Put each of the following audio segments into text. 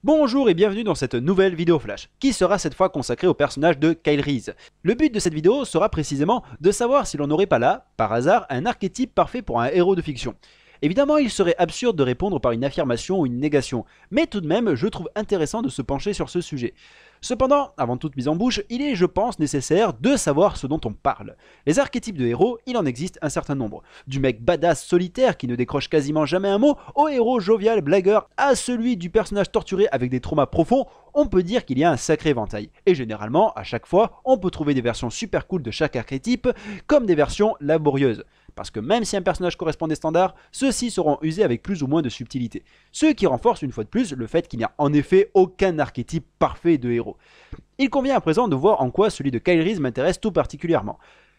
Bonjour et bienvenue dans cette nouvelle vidéo flash, qui sera cette fois consacrée au personnage de Kyle Reese. Le but de cette vidéo sera précisément de savoir si l'on n'aurait pas là, par hasard, un archétype parfait pour un héros de fiction. Évidemment, il serait absurde de répondre par une affirmation ou une négation, mais tout de même, je trouve intéressant de se pencher sur ce sujet. Cependant, avant toute mise en bouche, il est, je pense, nécessaire de savoir ce dont on parle. Les archétypes de héros, il en existe un certain nombre. Du mec badass solitaire qui ne décroche quasiment jamais un mot, au héros jovial blagueur, à celui du personnage torturé avec des traumas profonds, on peut dire qu'il y a un sacré éventail. Et généralement, à chaque fois, on peut trouver des versions super cool de chaque archétype, comme des versions laborieuses. Parce que même si un personnage correspond des standards, ceux-ci seront usés avec plus ou moins de subtilité. Ce qui renforce une fois de plus le fait qu'il n'y a en effet aucun archétype parfait de héros. Il convient à présent de voir en quoi celui de Kyle Reese m'intéresse tout particulièrement.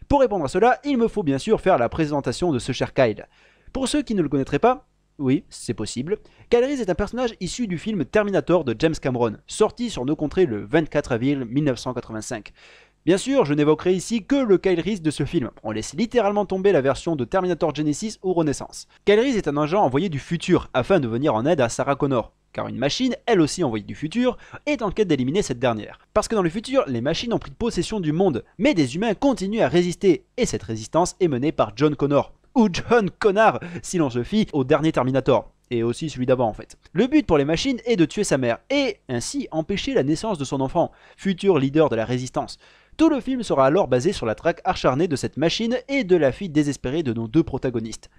Pour répondre à cela, il me faut bien sûr faire la présentation de ce cher Kyle. Pour ceux qui ne le connaîtraient pas, oui, c'est possible, Kyle Reese est un personnage issu du film Terminator de James Cameron, sorti sur nos contrées le 24 avril 1985. Bien sûr, je n'évoquerai ici que le Kyle Reese de ce film, on laisse littéralement tomber la version de Terminator Genesis ou Renaissance. Kyle Reese est un agent envoyé du futur afin de venir en aide à Sarah Connor, car une machine, elle aussi envoyée du futur, est en quête d'éliminer cette dernière. Parce que dans le futur, les machines ont pris possession du monde, mais des humains continuent à résister, et cette résistance est menée par John Connor, ou John Connor, si l'on se fie au dernier Terminator. Et aussi celui d'avant en fait. Le but pour les machines est de tuer sa mère, et ainsi empêcher la naissance de son enfant, futur leader de la résistance. Tout le film sera alors basé sur la traque acharnée de cette machine et de la fuite désespérée de nos deux protagonistes.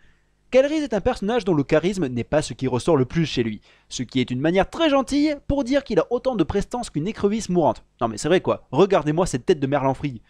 Kyle Reese est un personnage dont le charisme n'est pas ce qui ressort le plus chez lui, ce qui est une manière très gentille pour dire qu'il a autant de prestance qu'une écrevisse mourante. Non mais c'est vrai quoi, regardez-moi cette tête de merlan frit.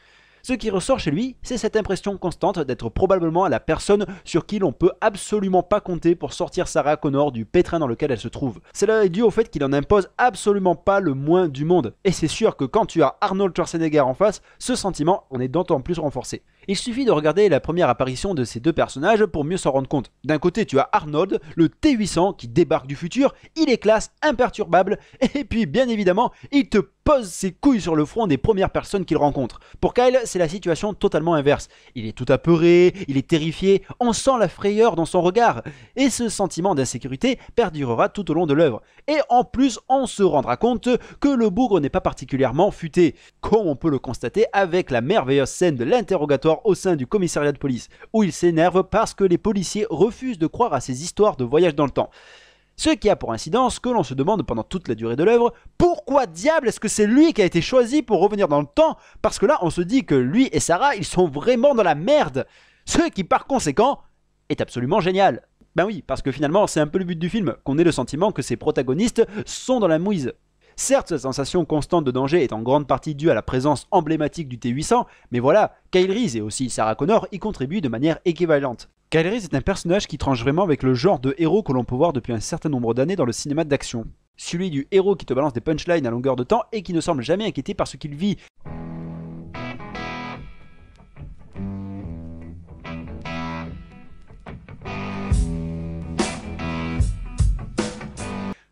Ce qui ressort chez lui, c'est cette impression constante d'être probablement la personne sur qui l'on peut absolument pas compter pour sortir Sarah Connor du pétrin dans lequel elle se trouve. Cela est dû au fait qu'il en impose absolument pas le moins du monde. Et c'est sûr que quand tu as Arnold Schwarzenegger en face, ce sentiment en est d'autant plus renforcé. Il suffit de regarder la première apparition de ces deux personnages pour mieux s'en rendre compte. D'un côté, tu as Arnold, le T-800 qui débarque du futur, il est classe, imperturbable, et puis bien évidemment, il te pose ses couilles sur le front des premières personnes qu'il rencontre. Pour Kyle, c'est la situation totalement inverse. Il est tout apeuré, il est terrifié, on sent la frayeur dans son regard, et ce sentiment d'insécurité perdurera tout au long de l'œuvre. Et en plus, on se rendra compte que le bougre n'est pas particulièrement futé, comme on peut le constater avec la merveilleuse scène de l'interrogatoire au sein du commissariat de police, où il s'énerve parce que les policiers refusent de croire à ces histoires de voyage dans le temps. Ce qui a pour incidence que l'on se demande pendant toute la durée de l'œuvre, pourquoi diable est-ce que c'est lui qui a été choisi pour revenir dans le temps? Parce que là on se dit que lui et Sarah ils sont vraiment dans la merde. Ce qui par conséquent est absolument génial. Ben oui, parce que finalement c'est un peu le but du film, qu'on ait le sentiment que ses protagonistes sont dans la mouise. Certes, cette sensation constante de danger est en grande partie due à la présence emblématique du T-800, mais voilà, Kyle Reese et aussi Sarah Connor y contribuent de manière équivalente. Kyle Reese est un personnage qui tranche vraiment avec le genre de héros que l'on peut voir depuis un certain nombre d'années dans le cinéma d'action. Celui du héros qui te balance des punchlines à longueur de temps et qui ne semble jamais inquiété par ce qu'il vit.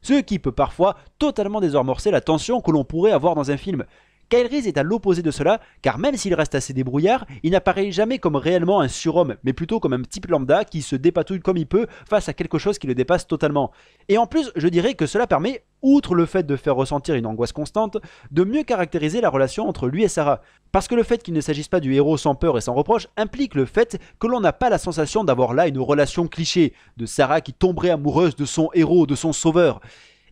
Ce qui peut parfois totalement désamorcer la tension que l'on pourrait avoir dans un film. Kyle Reese est à l'opposé de cela, car même s'il reste assez débrouillard, il n'apparaît jamais comme réellement un surhomme, mais plutôt comme un type lambda qui se dépatouille comme il peut face à quelque chose qui le dépasse totalement. Et en plus, je dirais que cela permet, outre le fait de faire ressentir une angoisse constante, de mieux caractériser la relation entre lui et Sarah. Parce que le fait qu'il ne s'agisse pas du héros sans peur et sans reproche implique le fait que l'on n'a pas la sensation d'avoir là une relation cliché, de Sarah qui tomberait amoureuse de son héros, de son sauveur.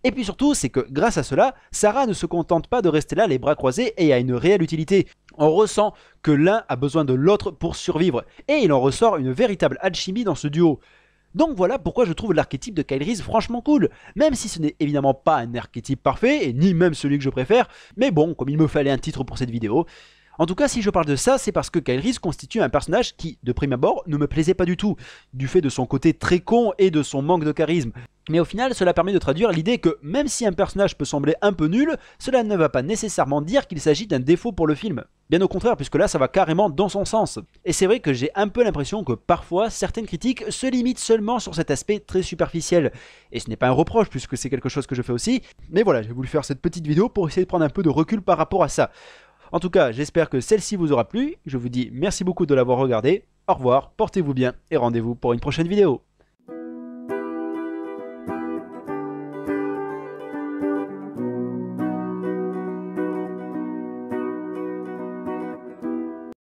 Et puis surtout, c'est que grâce à cela, Sarah ne se contente pas de rester là les bras croisés et a une réelle utilité. On ressent que l'un a besoin de l'autre pour survivre, et il en ressort une véritable alchimie dans ce duo. Donc voilà pourquoi je trouve l'archétype de Kyle Reese franchement cool, même si ce n'est évidemment pas un archétype parfait, et ni même celui que je préfère, mais bon, comme il me fallait un titre pour cette vidéo. En tout cas, si je parle de ça, c'est parce que Kyle Reese constitue un personnage qui, de prime abord, ne me plaisait pas du tout, du fait de son côté très con et de son manque de charisme. Mais au final, cela permet de traduire l'idée que même si un personnage peut sembler un peu nul, cela ne va pas nécessairement dire qu'il s'agit d'un défaut pour le film. Bien au contraire, puisque là ça va carrément dans son sens. Et c'est vrai que j'ai un peu l'impression que parfois, certaines critiques se limitent seulement sur cet aspect très superficiel. Et ce n'est pas un reproche, puisque c'est quelque chose que je fais aussi, mais voilà, j'ai voulu faire cette petite vidéo pour essayer de prendre un peu de recul par rapport à ça. En tout cas, j'espère que celle-ci vous aura plu, je vous dis merci beaucoup de l'avoir regardé, au revoir, portez-vous bien et rendez-vous pour une prochaine vidéo.